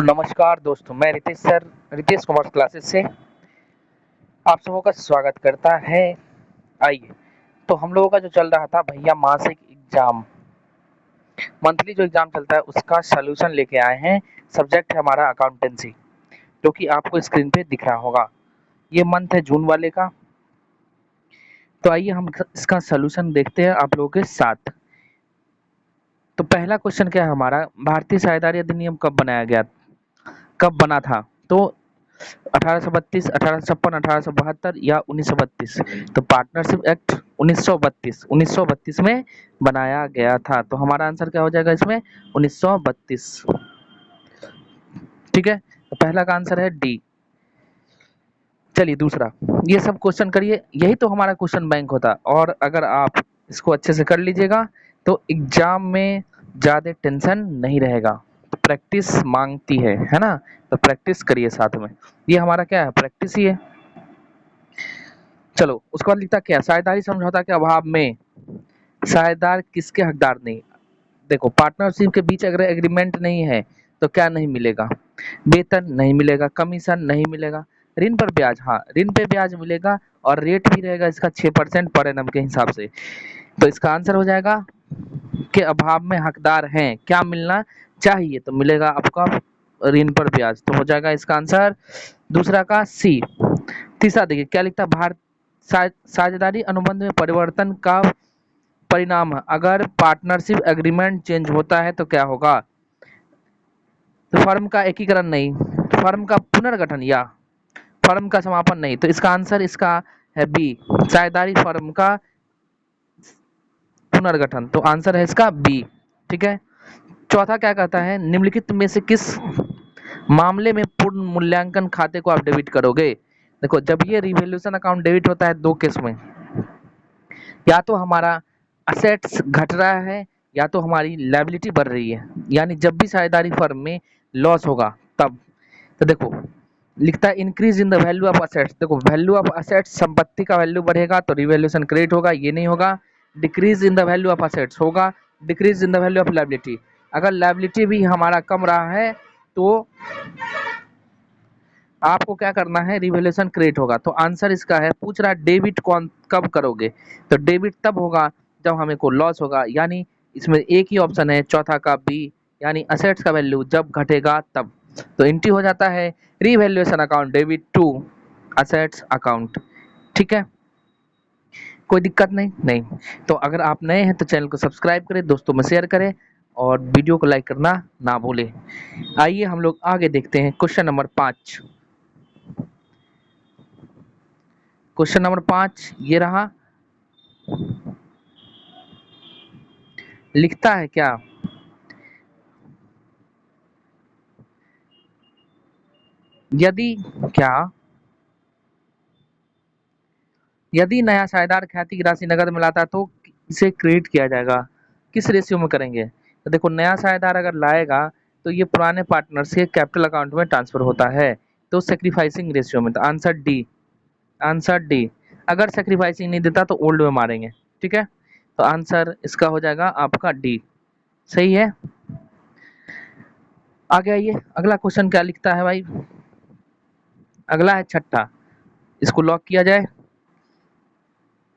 तो नमस्कार दोस्तों, मैं रितेश कुमार क्लासेस से आप सबों का स्वागत करता है। आइए, तो हम लोगों का जो चल रहा था भैया मासिक एग्जाम, मंथली जो एग्जाम चलता है उसका सलूशन लेके आए हैं। सब्जेक्ट है हमारा अकाउंटेंसी, जो कि आपको स्क्रीन पे दिख रहा होगा। ये मंथ है जून वाले का। तो आइए हम इसका सलूशन देखते हैं आप लोगों के साथ। तो पहला क्वेश्चन क्या है हमारा, भारतीय साझेदारी अधिनियम कब बनाया गया, कब बना था? तो 1832, 1856, 1872 या 1932? तो पार्टनरशिप एक्ट 1932 में बनाया गया था। तो हमारा आंसर क्या हो जाएगा इसमें? 1932। ठीक है, तो पहला का आंसर है डी। चलिए दूसरा, ये सब क्वेश्चन करिए, यही तो हमारा क्वेश्चन बैंक होता। और अगर आप इसको अच्छे से कर लीजिएगा तो एग्जाम में ज्यादा टेंशन नहीं रहेगा। तो प्रैक्टिस मांगती है ना? तो प्रैक्टिस करिए साथ में। ये हमारा क्या है, प्रैक्टिस ही है। चलो उसके बाद लिखता क्या, साझेदारी समझौता के अभाव में साझेदार किसके हकदार नहीं? देखो, पार्टनरशिप के बीच अगर एग्रीमेंट नहीं है तो क्या नहीं मिलेगा? वेतन नहीं मिलेगा, कमीशन नहीं मिलेगा, ऋण पर ब्याज, हाँ ऋण पे ब्याज मिलेगा, और रेट भी रहेगा इसका 6% पर एनम के हिसाब से। तो इसका आंसर हो जाएगा के अभाव में हकदार हैं, क्या मिलना चाहिए? तो मिलेगा आपका ऋण पर ब्याज। तो हो जाएगा इसका आंसर दूसरा का सी। तीसरा देखिए क्या लिखता है, भारत साझेदारी अनुबंध में परिवर्तन का परिणाम है, अगर पार्टनरशिप एग्रीमेंट चेंज होता है तो क्या होगा? तो फर्म का एकीकरण नहीं, फर्म का पुनर्गठन या फर्म का समापन नहीं। तो इसका आंसर इसका है बी, साझेदारी फर्म का पुनर्गठन। तो आंसर है इसका बी। ठीक है, चौथा क्या कहता है, निम्नलिखित में से किस मामले में पूर्ण मूल्यांकन खाते को आप डेबिट करोगे? देखो, जब ये रिवैल्यूएशन अकाउंट डेबिट होता है दो केस में, या तो हमारा असेट्स घट रहा है या तो हमारी लायबिलिटी बढ़ रही है। यानी जब भी साझेदारी फर्म में लॉस होगा तब। तो देखो लिखता है increase in the value of assets. देखो, वैल्यू ऑफ असेट्स, संपत्ति का वैल्यू बढ़ेगा तो रिवैल्यूएशन क्रेडिट होगा, ये नहीं होगा। Decrease in the value of assets होगा, decrease in the value of liability. अगर लायबिलिटी भी हमारा कम रहा है तो आपको क्या करना है, रिवैल्यूएशन क्रिएट होगा। तो आंसर इसका है, पूछ रहा है डेबिट कौन कब करोगे? तो डेबिट तब होगा जब हमें को लॉस होगा। यानी इसमें एक ही ऑप्शन है चौथा का बी, यानी असेट्स का वैल्यू जब घटेगा तब। तो एंट्री हो जाता है revaluation account debit to assets account. ठीक है, कोई दिक्कत नहीं नहीं। तो अगर आप नए हैं तो चैनल को सब्सक्राइब करें, दोस्तों में शेयर करें, और वीडियो को लाइक करना ना भूलें। आइए हम लोग आगे देखते हैं क्वेश्चन नंबर 5। क्वेश्चन नंबर 5 ये रहा। लिखता है क्या, यदि क्या, यदि नया साझेदार ख्याति की राशि नकद में लाता है तो इसे क्रेडिट किया जाएगा, किस रेशियो में करेंगे? तो देखो, नया साझेदार अगर लाएगा तो ये पुराने पार्टनर से कैपिटल अकाउंट में ट्रांसफर होता है, तो सेक्रीफाइसिंग रेशियो में। तो आंसर डी, आंसर डी। अगर सेक्रीफाइसिंग नहीं देता तो ओल्ड में मारेंगे। ठीक है, तो आंसर इसका हो जाएगा आपका डी। सही है। आगे आइए, अगला क्वेश्चन क्या लिखता है भाई, अगला है छठा। इसको लॉक किया जाए।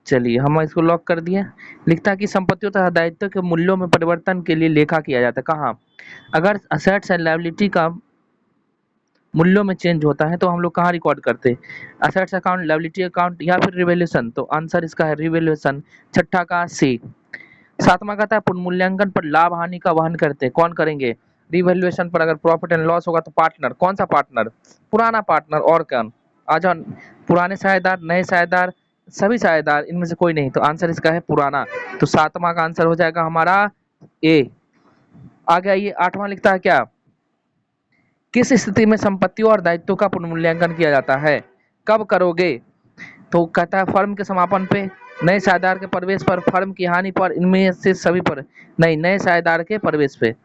चलिए हम इसको लॉक कर दिए। लिखता है कि संपत्तियों तथा दायित्व के मूल्यों में परिवर्तन के लिए लेखा किया जाता है। कहाँ? अगर असेट्स एंड लायबिलिटी का मूल्यों में चेंज होता है तो हम लोग कहाँ रिकॉर्ड करते हैं? असेट्स अकाउंट, लायबिलिटी अकाउंट, या फिर रिवैल्यूएशन। तो आंसर इसका है रिवैल्यूएशन, छठा का सी। सातवां कहता है पुनर्मूल्यांकन पर लाभ हानि का वहन करते हैं, कौन करेंगे? रिवैल्यूएशन पर अगर प्रॉफिट एंड लॉस होगा तो पार्टनर, कौन सा पार्टनर? पुराना पार्टनर, और कौन? आ जाओ, पुराने साझेदार, नए साझेदार, सभी साझेदार, इनमें से कोई नहीं। तो आंसर इसका है पुराना। तो सातवां का आंसर हो जाएगा हमारा ए। आगे आइए, आठवां लिखता है क्या, किस स्थिति में संपत्तियों और दायित्वों का पुनर्मूल्यांकन किया जाता है, कब करोगे? तो कहता है फर्म के समापन पे, नए साझेदार के प्रवेश पर, फर्म की हानि पर, इनमें से सभी पर? नहीं, नए साझेदार के प्रवेश पे।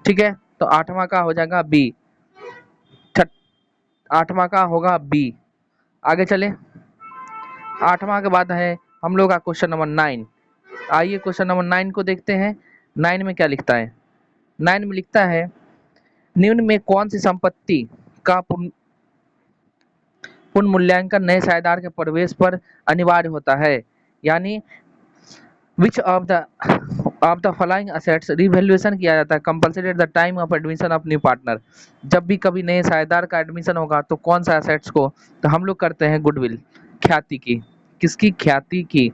ठीक है, तो आठवां का हो जाएगा बी। आठवां का होगा बी। आगे चले, आठवां के बाद है हम लोग का क्वेश्चन नंबर 9। आइए क्वेश्चन नंबर 9 को देखते हैं। 9 में क्या लिखता है? 9 में लिखता है निम्न में कौन सी संपत्ति का पुनर्मूल्यांकन नए साझेदार के प्रवेश पर अनिवार्य होता है? यानी which of the following assets revaluation किया जाता है compulsory at the time of admission of new partner? जब भी कभी नए साझेदार का एडमिशन होगा तो कौन सा असेट्स को, तो हम लोग करते हैं गुडविल, ख्याति की। किसकी? ख्याति की।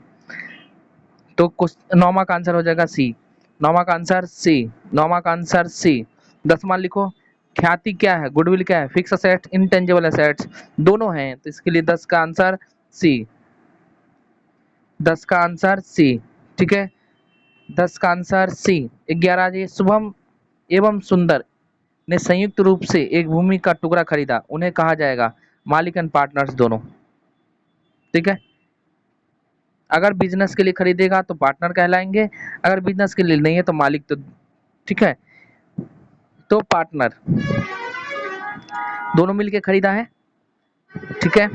तो नौवां का आंसर हो जाएगा सी। नौवां का आंसर सी। नौवां का आंसर सी। 10वां लिखो। ख्याति क्या है, गुडविल क्या है? फिक्स असेट्स, इंटेंजिबल असेट्स दोनों हैं, तो इसके लिए 10 का आंसर सी। 10 का आंसर सी। ठीक है, 10 का आंसर सी। 11 जी, शुभम एवं सुंदर ने संयुक्त रूप से एक भूमि का टुकड़ा खरीदा, उन्हें कहा जाएगा? मालिक एंड पार्टनर्स दोनों। ठीक है, अगर बिजनेस के लिए खरीदेगा तो पार्टनर कहलाएंगे, अगर बिजनेस के लिए नहीं है तो मालिक। तो ठीक है, तो पार्टनर दोनों मिलके खरीदा है। ठीक है,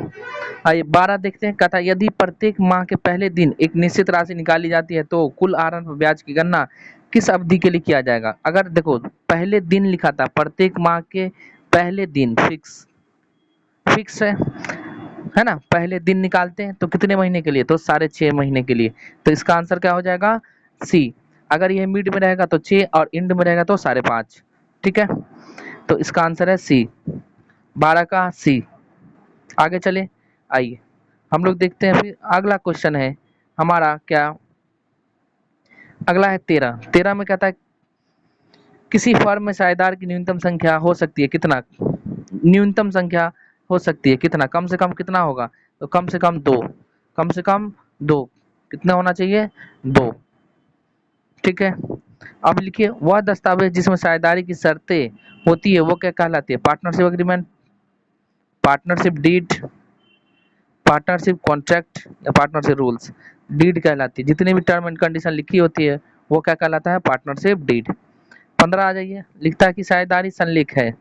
आइए 12 देखते हैं। कहता यदि प्रत्येक माह के पहले दिन एक निश्चित राशि निकाली जाती है तो कुल आहरण पर ब्याज की गणना किस अवधि के लिए किया जाएगा? अगर देखो पहले दिन लिखा था, प्रत्येक माह के पहले दिन, फिक्स है ना? पहले दिन निकालते हैं तो कितने महीने के लिए? तो 6.5 महीने के लिए। तो इसका आंसर क्या हो जाएगा? सी। अगर ये मिड में रहेगा तो 6 और एंड में रहेगा तो 5.5। ठीक है, तो इसका आंसर है सी। 12 का सी। आगे चले, आइए हम लोग देखते हैं। फिर अगला क्वेश्चन है हमारा क्या, अगला है 13। 13 में कहता है किसी फर्म में साझेदार की न्यूनतम संख्या हो सकती है कितना? न्यूनतम संख्या हो सकती है कितना? कम से कम कितना होगा? तो कम से कम 2। कम से कम 2। कितना होना चाहिए? 2। ठीक है, अब लिखिए वह दस्तावेज जिसमें साझेदारी की शर्तें होती है वो क्या कहलाती है? Partnership agreement, partnership deed, partnership contract या पार्टनरशिप रूल्स? डीड कहलाती है। जितनी भी टर्म एंड कंडीशन लिखी होती है वो क्या कहलाता है? Partnership deed. 15 आ जाइए। लिखता है कि साझेदारी संलेख है,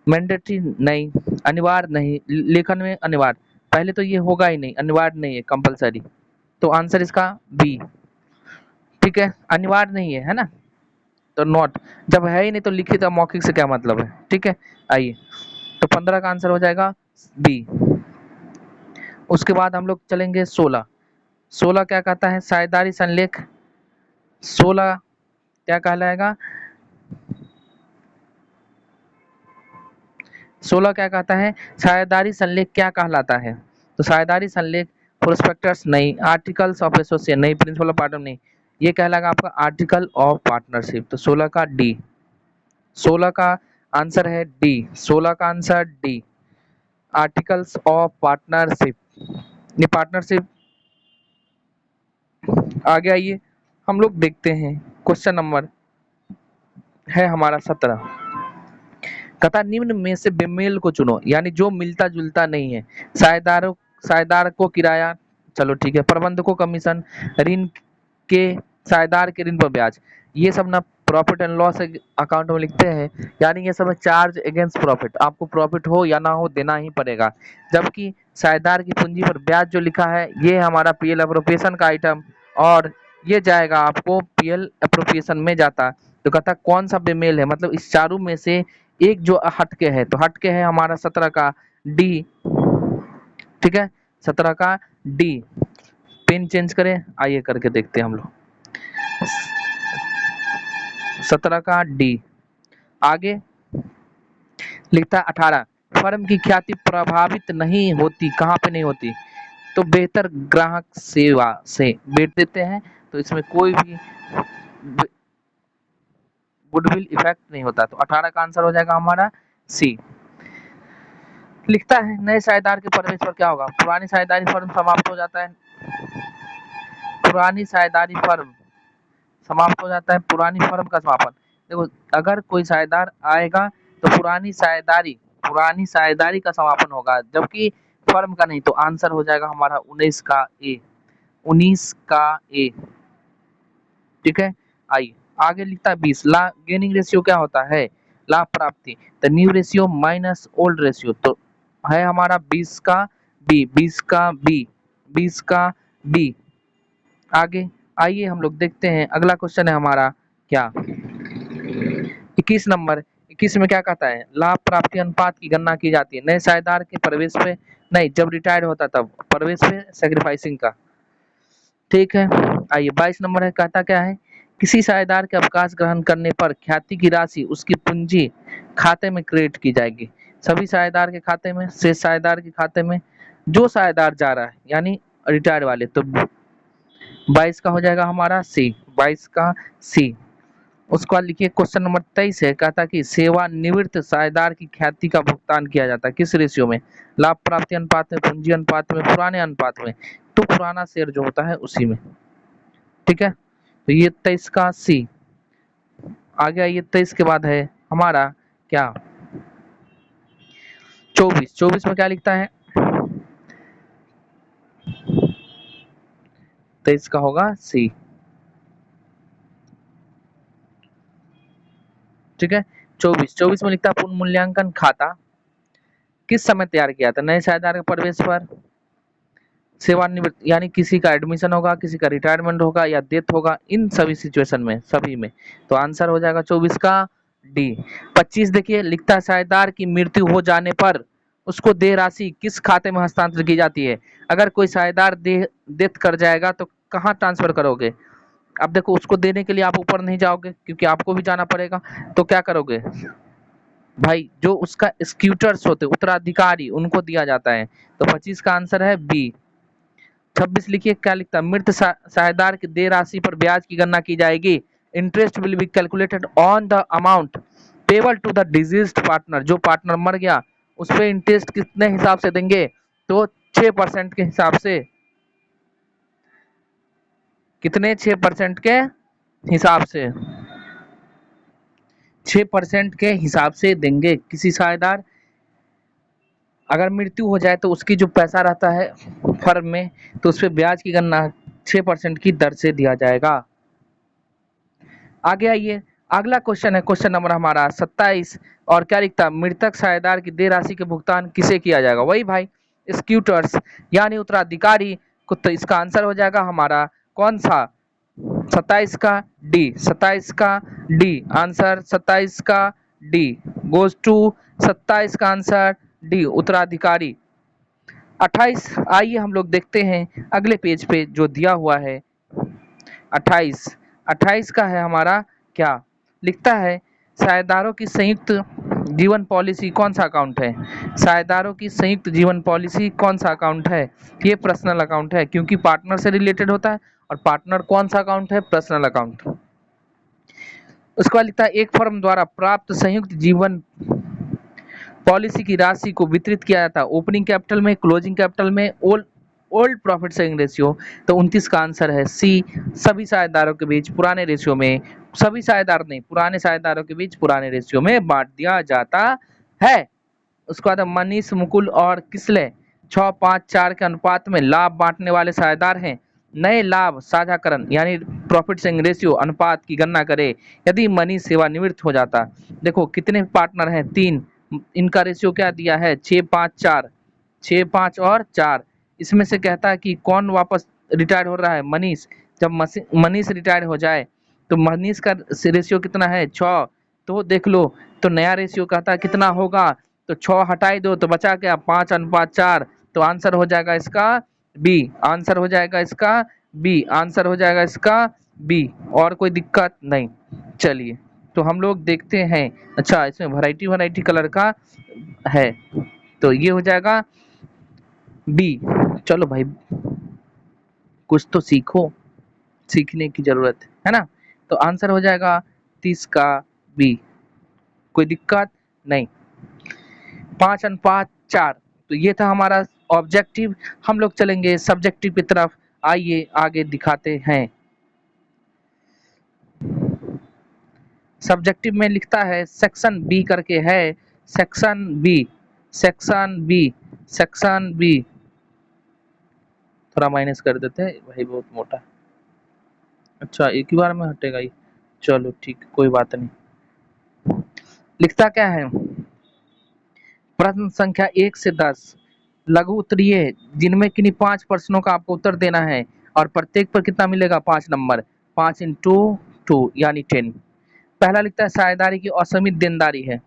मैंडेटरी नहीं, अनिवार्य नहीं, लेखन में अनिवार्य। पहले तो ये होगा ही नहीं, अनिवार्य नहीं है, कंपलसरी। तो आंसर इसका बी। ठीक है, अनिवार्य नहीं है ना, तो नॉट। जब है ही नहीं तो लिखित और मौखिक से क्या मतलब है? ठीक है, आइए तो 15 का आंसर हो जाएगा बी। उसके बाद हम लोग चलेंगे 16। 16 क्या कहता है? साझेदारी संलेख। 16 क्या कहलाएगा? 16 क्या कहता है? साझेदारी संलेख क्या कहलाता है? तो साझेदारी संलेख प्रोस्पेक्टस नहीं, आर्टिकल्स ऑफ एसोसिएशन नहीं, प्रिंसिपल ऑफ पार्टनर नहीं, ये कहलाएगा आपका आर्टिकल ऑफ पार्टनरशिप। तो 16 का डी। 16 का आंसर है डी। 16 का answer D, articles of partnership. ये पार्टनरशिप। आगे आइए हम लोग देखते हैं क्वेश्चन नंबर है हमारा 17। कथा निम्न में से बेमेल को चुनो, यानी जो मिलता जुलता नहीं है। साझेदार को किराया, चलो ठीक है, प्रबंधकों कमीशन, ऋण के, साझेदार के ऋण पर ब्याज, ये सब ना प्रॉफिट एंड लॉस अकाउंट में लिखते हैं, यानी ये सब चार्ज अगेंस्ट प्रॉफिट। आपको प्रॉफिट हो या ना हो देना ही पड़ेगा। जबकि साझेदार की पूंजी पर ब्याज जो लिखा है ये हमारा पीएल अप्रोप्रिएशन का आइटम, और ये जाएगा आपको पीएल अप्रोप्रिएशन में जाता। तो कहता कौन सा बेमेल है, मतलब इस चारों में से एक जो हटके है, तो हटके है हमारा 17 का डी। ठीक है, 17 का डी। पेन चेंज करें, आइए करके देखते हैं हम लोग। 17 का डी। आगे लिखता है 18। फर्म की ख्याति प्रभावित नहीं होती, कहाँ पे नहीं होती? तो बेहतर ग्राहक सेवा से बेच देते हैं, तो इसमें कोई भी गुडविल इफेक्ट नहीं होता। तो 18 का आंसर हो जाएगा हमारा सी। लिखता है नए साझेदार के प्रवेश पर क्या होगा? पुरानी साझेदारी फर्म समाप्त हो जाता है। पुरानी साझेदारी फर्म समाप्त हो जाता है, पुरानी फर्म का समापन। देखो अगर कोई साझेदार आएगा तो पुरानी साझेदारी का समापन होगा, जबकि फर्म का नहीं। तो आंसर हो जाएगा हमारा 19 का ए। 19 का ए। ठीक है, आइए आगे लिखता है 20। ला गेनिंग रेशियो क्या होता है? लाभ प्राप्ति। तो new ratio minus old ratio, तो है हमारा 20 का बी। 20 का बी। 20 का बी। आगे आइए हम लोग देखते हैं, अगला क्वेश्चन है हमारा क्या, 21 नंबर। 21 में क्या कहता है, लाभ प्राप्ति अनुपात की गणना की जाती है नए साझेदार के प्रवेश पे नहीं, जब रिटायर्ड होता तब, प्रवेश पे सेक्रीफाइसिंग का। ठीक है, आइए 22 नंबर है, कहता क्या है, किसी साझेदार के अवकाश ग्रहण करने पर ख्याति की राशि उसकी पूंजी खाते में क्रेडिट की जाएगी, सभी साझेदार के खाते में, शेष साझेदार के खाते में, जो साझेदार जा रहा है यानी रिटायर्ड वाले, तो 22 का हो जाएगा हमारा सी, 22 का सी। उसके बाद लिखिए क्वेश्चन नंबर 23 है, कहता कि सेवानिवृत्त साझेदार की ख्याति का भुगतान किया जाता है किस रेशियो में, लाभ प्राप्ति अनुपात में, पूंजी अनुपात में, पुराने अनुपात में, तो पुराना शेयर जो होता है उसी में। ठीक है, तो ये 23 का सी आ गया। ये 23 के बाद है हमारा क्या 24, 24 में क्या लिखता है, 23 का होगा सी। ठीक है, 24 में लिखता है पुनः मूल्यांकन खाता किस समय तैयार किया था, नए साझेदार के प्रवेश पर, सेवानिवृत्त यानी किसी का एडमिशन होगा, किसी का रिटायरमेंट होगा या डेथ होगा, इन सभी सिचुएशन में, सभी में, तो आंसर हो जाएगा 24 का डी। 25 देखिए, लिखता है साझेदार की मृत्यु हो जाने पर उसको देय राशि किस खाते में हस्तांतरण की जाती है, अगर कोई साझेदार डेथ कर जाएगा तो कहाँ ट्रांसफर करोगे, अब देखो उसको देने के लिए आप ऊपर नहीं जाओगे क्योंकि आपको भी जाना पड़ेगा, तो क्या करोगे भाई, जो उसका एक्यूटर्स होते उत्तराधिकारी उनको दिया जाता है, तो 25 का आंसर है बी। 26 लिखिए, क्या लिखता है, मृत साझेदार की देय राशि पर ब्याज की गणना की जाएगी, interest will be calculated on the amount payable to the deceased partner, जो पार्टनर मर गया उस पर इंटरेस्ट कितने हिसाब से देंगे, तो 6% के हिसाब से, कितने 6% के हिसाब से, 6% के हिसाब से देंगे। किसी साझेदार अगर मृत्यु हो जाए तो उसकी जो पैसा रहता है फर्म में, तो उस पर ब्याज की गणना 6% की दर से दिया जाएगा। आगे आइए, अगला क्वेश्चन है क्वेश्चन नंबर हमारा 27, और क्या लिखता है, मृतक साझेदार की देय राशि के भुगतान किसे किया जाएगा, वही भाई एक्यूटर्स यानी उत्तराधिकारी को, तो इसका आंसर हो जाएगा हमारा कौन सा, 27 का डी, 27 का डी आंसर, 27 का डी गोज टू 27 का आंसर डी उत्तराधिकारी। 28, आइए हम लोग देखते हैं अगले पेज पे जो दिया हुआ है 28, 28 का है हमारा क्या लिखता है, साझेदारों की संयुक्त जीवन पॉलिसी कौन सा अकाउंट है, साझेदारों की संयुक्त जीवन पॉलिसी कौन सा अकाउंट है, ये पर्सनल अकाउंट है क्योंकि पार्टनर से रिलेटेड होता है, और पार्टनर कौन सा अकाउंट है, पर्सनल अकाउंट। उसके बाद लिखता है, एक फर्म द्वारा प्राप्त संयुक्त जीवन पॉलिसी की राशि को वितरित किया जाता है ओपनिंग कैपिटल में, क्लोजिंग कैपिटल में, ओल्ड प्रॉफिट शेयरिंग रेशियो, तो 29 का आंसर है सी, सभी साझेदारों के बीच पुराने रेशियो में, सभी साझेदार नहीं पुराने साझेदारों के बीच पुराने रेशियो में बांट दिया जाता है। उसके बाद मनीष, मुकुल और किसले 6-5-4 के अनुपात में लाभ बांटने वाले साझेदार हैं, नए लाभ साझाकरण यानी प्रॉफिट शेयरिंग रेशियो अनुपात की गणना करें यदि मनीष सेवानिवृत्त हो जाता। देखो कितने पार्टनर हैं, 3, इनका रेशियो क्या दिया है 6-5-4, 6-5 और 4, इसमें से कहता है कि कौन वापस रिटायर हो रहा है, मनीष, जब मनीष रिटायर हो जाए तो मनीष का रेशियो कितना है 6, तो देख लो, तो नया रेशियो कहता है कितना होगा, तो 6 हटाई दो तो बचा क्या 5:4, तो आंसर हो जाएगा इसका बी, आंसर हो जाएगा इसका बी, आंसर हो जाएगा इसका बी, और कोई दिक्कत नहीं। चलिए तो हम लोग देखते हैं, अच्छा इसमें वैरायटी कलर का है, तो ये हो जाएगा बी। चलो भाई कुछ तो सीखो, सीखने की जरूरत है ना, तो आंसर हो जाएगा 30 का बी, कोई दिक्कत नहीं। 5:4, तो ये था हमारा ऑब्जेक्टिव, हम लोग चलेंगे सब्जेक्टिव की तरफ, आइए आगे दिखाते हैं। सब्जेक्टिव में लिखता है सेक्शन बी करके है, section B, section B, section B, थोड़ा माइनस कर देते हैं भाई बहुत मोटा, अच्छा एक ही बार में हटेगा ये, चलो ठीक कोई बात नहीं। लिखता क्या है, प्रश्न संख्या 1 से 10 लघु उत्तरीय जिनमें किन्हीं 5 प्रश्नों का आपको उत्तर देना है, और प्रत्येक पर कितना मिलेगा 5 नंबर, 5 × 2 यानी 10। पहला लिखता है साझेदारी की असीमित देनदारी है,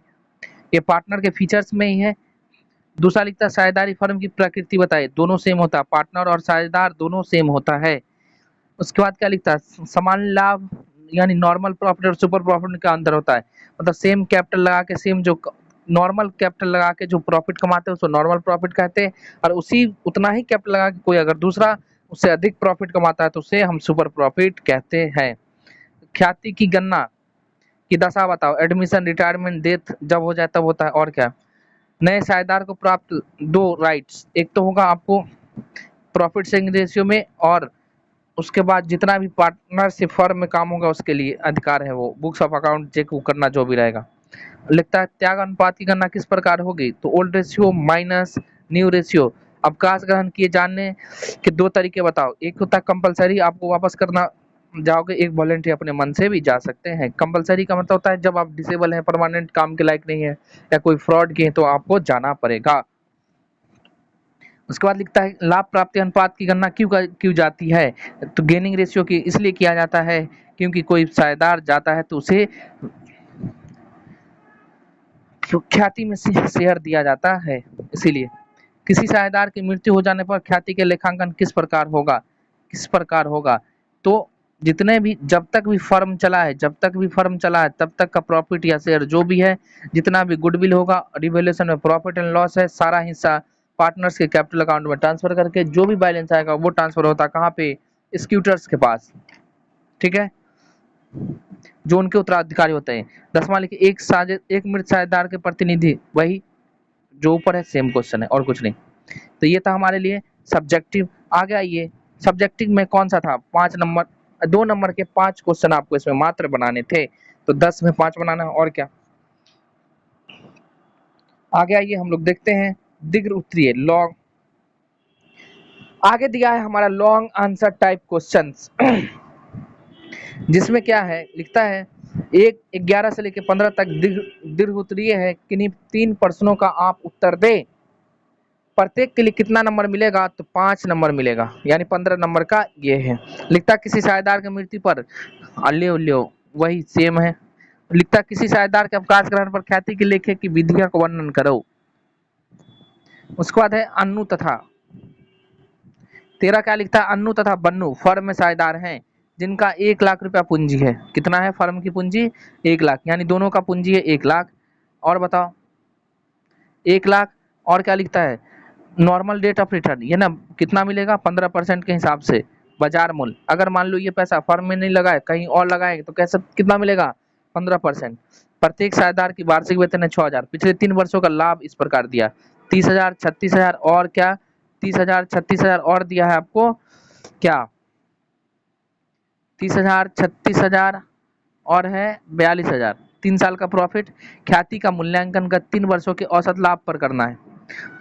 ये पार्टनर के फीचर्स में ही है। दूसरा लिखता है साझेदारी फर्म की प्रकृति बताए, दोनों सेम होता है, पार्टनर और साझेदार दोनों सेम होता है। उसके बाद क्या लिखता है समान लाभ यानी नॉर्मल प्रॉफिट और सुपर प्रॉफिट का अंतर होता है, मतलब सेम कैपिटल लगा के सेम जो नॉर्मल कैपिटल लगा के जो प्रॉफिट कमाते हैं उसको नॉर्मल प्रॉफिट कहते हैं, और उसी उतना ही कैपिटल लगा के कोई अगर दूसरा उससे अधिक प्रॉफिट कमाता है तो उसे हम सुपर प्रॉफिट कहते हैं। ख्याति की गणना की दशा बताओ, एडमिशन, रिटायरमेंट, डेथ जब हो जाए तब होता है, और क्या। नए साझेदार को प्राप्त दो राइट्स, एक तो होगा आपको प्रॉफिट शेयरिंग रेशियो में, और उसके बाद जितना भी पार्टनरशिप फर्म में काम होगा उसके लिए अधिकार है, वो बुक्स ऑफ अकाउंट चेक करना जो भी रहेगा। लिखता है त्याग अनुपात की गणना किस प्रकार होगी, तो old ratio minus new ratio. अवकाश ग्रहण किए जाने के दो तरीके बताओ, एक होता है कंपलसरी, आपको वापस करना जाओगे, एक वॉलंटरी अपने मन से भी जा सकते हैं। कंपलसरी का मतलब होता है जब आप डिसेबल हैं, परमानेंट काम के लायक नहीं है या कोई फ्रॉड किए तो आपको जाना पड़ेगा। उसके बाद लिखता है लाभ प्राप्ति अनुपात की गणना क्यों जाती है, तो गेनिंग रेशियो की इसलिए किया जाता है क्योंकि कोई साझेदार जाता है तो उसे ख्याति में शेयर दिया जाता है, इसीलिए। किसी साझेदार की मृत्यु हो जाने पर ख्याति के लेखांकन किस प्रकार होगा, तो जितने भी जब तक भी फर्म चला है तब तक का प्रॉफिट या शेयर जो भी है, जितना भी गुडविल होगा, रिवैल्यूएशन में प्रॉफिट एंड लॉस है, सारा हिस्सा पार्टनर्स के कैपिटल अकाउंट में ट्रांसफर करके जो भी बैलेंस आएगा वो ट्रांसफर होता है कहाँ पे, स्क्यूटर्स के पास, ठीक है, जो उनके उत्तराधिकारी होते हैं। 10वां लिखिए एक मृत साझेदार के प्रतिनिधि, वही जो ऊपर है सेम क्वेश्चन है और कुछ नहीं। तो ये था हमारे लिए सब्जेक्टिव। आगे आइए, सब्जेक्टिव में कौन सा था, 2 नंबर के 5 क्वेश्चन आपको इसमें मात्र बनाने थे, तो 10 में 5 बनाना है, और क्या। आगे आइए हम लोग देखते हैं दीर्घ उत्तरीय लॉन्ग, आगे दिया है हमारा लॉन्ग आंसर टाइप क्वेश्चंस जिसमें क्या है, लिखता है 11 से लेकर 15 तक दीर्घ उत्तरीय है, किन्हीं 3 प्रश्नों का आप उत्तर दें, प्रत्येक के लिए कितना नंबर मिलेगा, तो 5 नंबर मिलेगा, यानी 15 नंबर का ये है। लिखता किसी साझेदार की मृत्यु पर, अल्यो वही सेम है। लिखता किसी साझेदार के अवकाश ग्रहण पर ख्याति के लेखे की विधियों का वर्णन करो। उसके बाद है अन्नू तथा, 13 क्या लिखता है, अन्नू तथा बन्नू फर्म में साझेदार हैं जिनका 1 लाख रुपया पूंजी है। कितना है फर्म की पूंजी, 1 लाख, यानी दोनों का पूंजी है 1 लाख। और बताओ 1 लाख, और क्या लिखता है नॉर्मल रेट ऑफ रिटर्न, ये ना कितना मिलेगा 15% के हिसाब से बाजार मूल्य। अगर मान लो ये पैसा फर्म में नहीं लगाए कहीं और लगाए तो कैसे कितना मिलेगा 15%। प्रत्येक साझेदार की वार्षिक वेतन है 6000, पिछले 3 वर्षों का लाभ इस प्रकार दिया 30,000 36,000 और क्या 30,000 36,000 और दिया है आपको क्या 30,000 36,000 और है 42,000, 3 साल का प्रॉफिट। ख्याति का मूल्यांकन का 3 वर्षों के औसत लाभ पर करना है,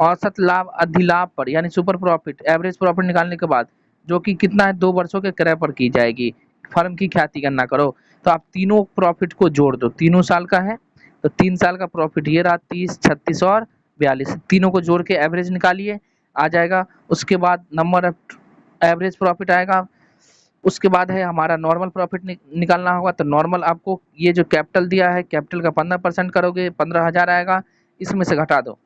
औसत लाभ अधिलाभ पर, यानी सुपर प्रॉफिट एवरेज प्रॉफिट निकालने के बाद, जो कि कितना है 2 वर्षों के क्रय पर की जाएगी। फर्म की ख्याति गणना करो, तो आप तीनों प्रॉफिट को जोड़ दो, तीनों साल का है तो 3 साल का प्रॉफिट ये रहा 30 36 और 42, तीनों को जोड़ के एवरेज निकालिए आ जाएगा। उसके बाद नंबर ऑफ एवरेज प्रॉफिट आएगा। उसके बाद है हमारा नॉर्मल प्रॉफिट निकालना होगा, तो नॉर्मल आपको ये जो कैपिटल दिया है कैपिटल का 15% करोगे 15,000 आएगा, इसमें से घटा दो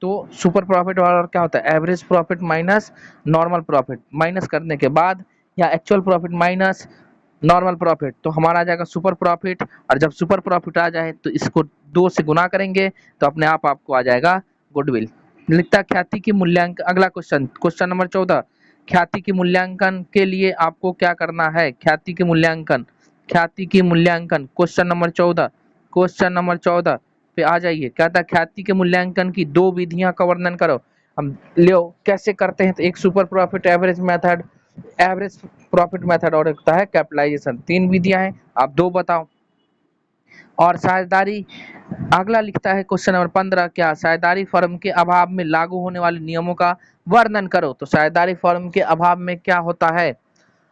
तो सुपर प्रॉफिट और क्या होता है average profit minus normal profit, minus करने के बाद या actual profit minus normal profit, तो हमारा आ जाएगा सुपर प्रॉफिट। और जब सुपर प्रॉफिट आ जाए तो इसको 2 से गुना करेंगे तो अपने आप आपको आ जाएगा गुडविल। लिखता ख्याति की मूल्यांकन, अगला क्वेश्चन नंबर 14, ख्याति की मूल्यांकन के लिए आपको क्या करना है, ख्याति की मूल्यांकन क्वेश्चन नंबर 14 पे आ जाइए। क्या था ख्याति के मूल्यांकन की 2 विधियां का वर्णन करो। हम लो कैसे करते हैं, तो एक super profit average profit method और एक होता है कैपिटलाइजेशन, 3 विधियां हैं, आप 2 बताओ। और साझेदारी, अगला लिखता है क्वेश्चन नंबर 15, क्या साझेदारी फर्म के अभाव में लागू होने वाले नियमों का वर्णन करो। तो साझेदारी फर्म के अभाव में क्या होता है,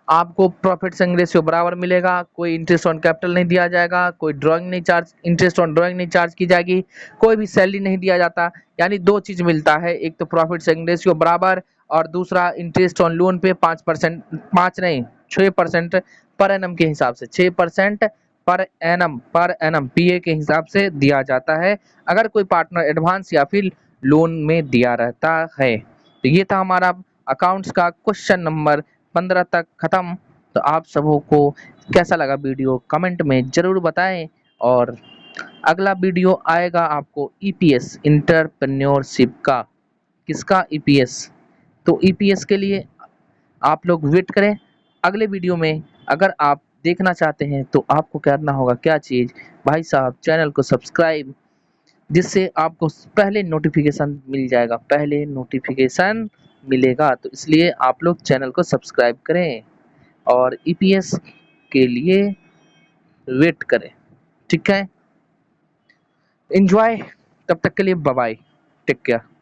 आपको प्रॉफिट शेयरिंग रेशियो बराबर मिलेगा, कोई इंटरेस्ट ऑन कैपिटल नहीं दिया जाएगा, कोई इंटरेस्ट ऑन ड्राइंग नहीं चार्ज की जाएगी, कोई भी सैलरी नहीं दिया जाता, यानी 2 चीज मिलता है, एक तो प्रॉफिट शेयरिंग रेशियो बराबर और दूसरा इंटरेस्ट ऑन लोन पे 5% 5 नहीं 6% पर एनम के हिसाब से 6% पर एनम पीए के हिसाब से दिया जाता है अगर कोई पार्टनर एडवांस या फिर लोन में दिया रहता है। तो ये था हमारा अकाउंट्स का क्वेश्चन नंबर 15 तक खत्म। तो आप सबों को कैसा लगा वीडियो कमेंट में जरूर बताएं, और अगला वीडियो आएगा आपको ईपीएस इंटरप्रेन्योरशिप का। किसका? ईपीएस। तो ईपीएस के लिए आप लोग वेट करें अगले वीडियो में। अगर आप देखना चाहते हैं तो आपको करना होगा क्या चीज़ भाई साहब, चैनल को सब्सक्राइब, जिससे आपको पहले नोटिफिकेशन मिल जाएगा, पहले नोटिफिकेशन मिलेगा। तो इसलिए आप लोग चैनल को सब्सक्राइब करें और ईपीएस के लिए वेट करें। ठीक है, एंजॉय। तब तक के लिए बाय बाय, टेक केयर।